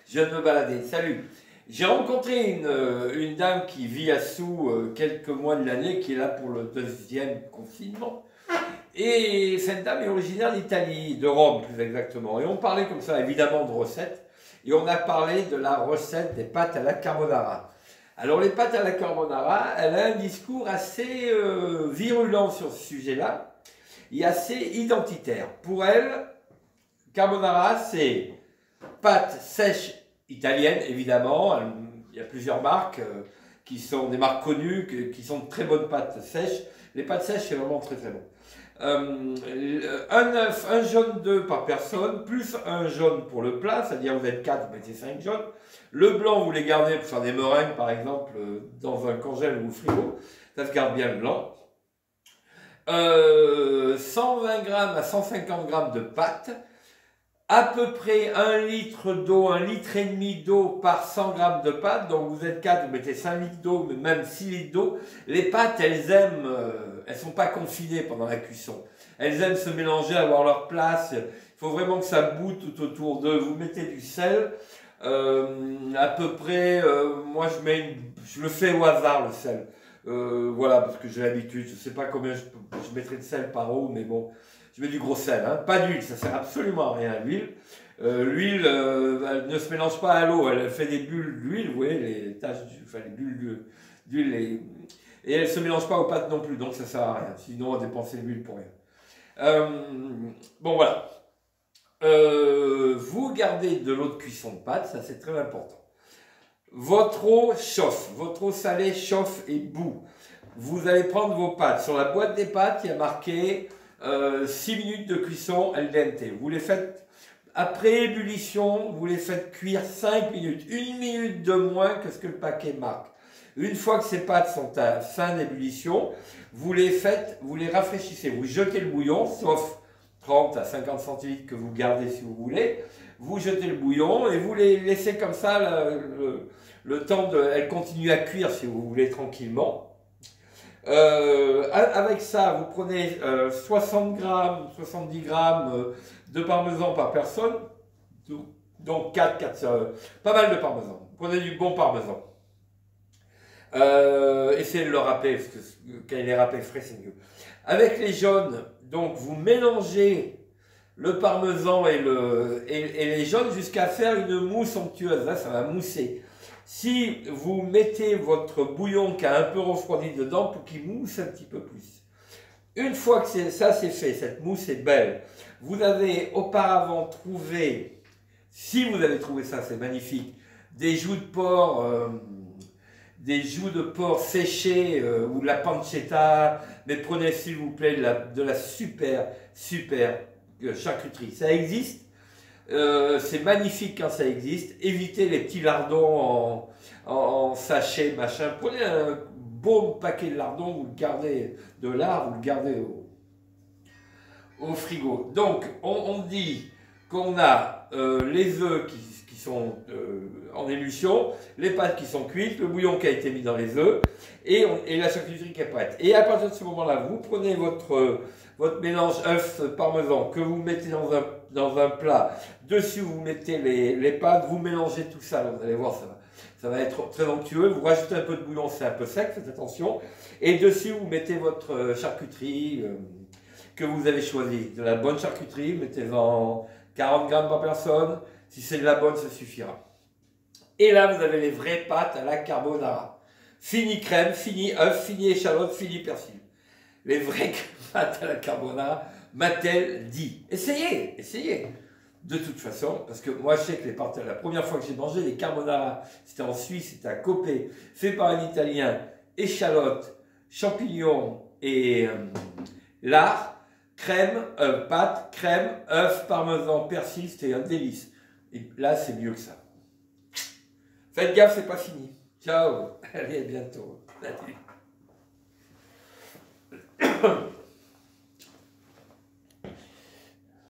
Je viens de me balader. Salut. J'ai rencontré une dame qui vit à Sous quelques mois de l'année, qui est là pour le deuxième confinement. Et cette dame est originaire d'Italie, de Rome plus exactement. Et on parlait comme ça évidemment de recettes. Et on a parlé de la recette des pâtes à la carbonara. Alors les pâtes à la carbonara, elle a un discours assez virulent sur ce sujet-là et assez identitaire. Pour elle, carbonara c'est pâtes sèches italiennes évidemment. Il y a plusieurs marques qui sont des marques connues, qui sont de très bonnes pâtes sèches. Les pâtes sèches c'est vraiment très très bon. Un œuf, un jaune d'œuf par personne, plus un jaune pour le plat, c'est-à-dire vous êtes 4, vous mettez 5 jaunes. Le blanc, vous les gardez pour faire des meringues, par exemple, dans un congèle ou au frigo. Ça se garde bien le blanc. 120 g à 150 g de pâte. À peu près 1 litre d'eau, 1,5 litre d'eau par 100 g de pâte. Donc vous êtes 4, vous mettez 5 litres d'eau, mais même 6 litres d'eau. Les pâtes, elles aiment, elles ne sont pas confinées pendant la cuisson. Elles aiment se mélanger, avoir leur place. Il faut vraiment que ça bout tout autour d'eux. Vous mettez du sel. À peu près, moi je le fais au hasard le sel. Voilà, parce que j'ai l'habitude. Je ne sais pas combien je mettrai de sel par eau, mais bon. Je mets du gros sel, hein. Pas d'huile, ça sert absolument à rien l'huile. L'huile, elle ne se mélange pas à l'eau, elle fait des bulles d'huile, vous voyez, les taches, enfin les bulles d'huile, et elle ne se mélange pas aux pâtes non plus, donc ça sert à rien. Sinon, on va dépenser l'huile pour rien. Bon, voilà. Vous gardez de l'eau de cuisson de pâte, ça c'est très important. Votre eau chauffe, votre eau salée chauffe et bout. Vous allez prendre vos pâtes. Sur la boîte des pâtes, il y a marqué 6 minutes de cuisson al dente. Vous les faites après ébullition, vous les faites cuire 5 minutes. 1 minute de moins que ce que le paquet marque. Une fois que ces pâtes sont à fin d'ébullition, vous les rafraîchissez. Vous jetez le bouillon, sauf 30 à 50 centilitres que vous gardez si vous voulez. Vous jetez le bouillon et vous les laissez comme ça le temps de... Elle continue à cuire si vous voulez tranquillement. Avec ça, vous prenez 60 grammes, 70 grammes de parmesan par personne, donc 4 pas mal de parmesan. Prenez du bon parmesan. Essayez de le râper, parce que quand il est râpé frais, c'est mieux. Avec les jaunes, donc vous mélangez le parmesan et les jaunes jusqu'à faire une mousse onctueuse. Là, ça va mousser. Si vous mettez votre bouillon qui a un peu refroidi dedans pour qu'il mousse un petit peu plus. Une fois que ça c'est fait, cette mousse est belle, vous avez auparavant trouvé, si vous avez trouvé ça, c'est magnifique, des joues de porc séchées ou de la pancetta, mais prenez s'il vous plaît de la super charcuterie. Ça existe. C'est magnifique quand ça existe. Évitez les petits lardons en sachet, machin. Prenez un bon paquet de lardons, vous le gardez de lard, vous le gardez au frigo. Donc, on dit qu'on a les œufs qui sont en émulsion, les pâtes qui sont cuites, le bouillon qui a été mis dans les œufs, et la charcuterie qui est prête. Et à partir de ce moment-là, vous prenez votre mélange œuf parmesan que vous mettez dans un plat. Dessus, vous mettez les pâtes, vous mélangez tout ça. Là, vous allez voir, ça va être très onctueux. Vous rajoutez un peu de bouillon, c'est un peu sec, faites attention. Et dessus, vous mettez votre charcuterie que vous avez choisie. De la bonne charcuterie, mettez-en 40 grammes par personne. Si c'est de la bonne, ça suffira. Et là, vous avez les vraies pâtes à la carbonara. Fini crème, fini œuf, fini échalote, fini persil. Les vraies pâtes à la carbonara, m'a-t-elle dit. Essayez, essayez. De toute façon, parce que moi je sais que la première fois que j'ai mangé les carbonara, c'était en Suisse, c'était à Coppet, fait par un Italien, échalote, champignons et lard, crème, pâte, crème, œuf, parmesan, persil, c'était un délice. Et là, c'est mieux que ça. Faites gaffe, c'est pas fini. Ciao, allez, à bientôt. Salut.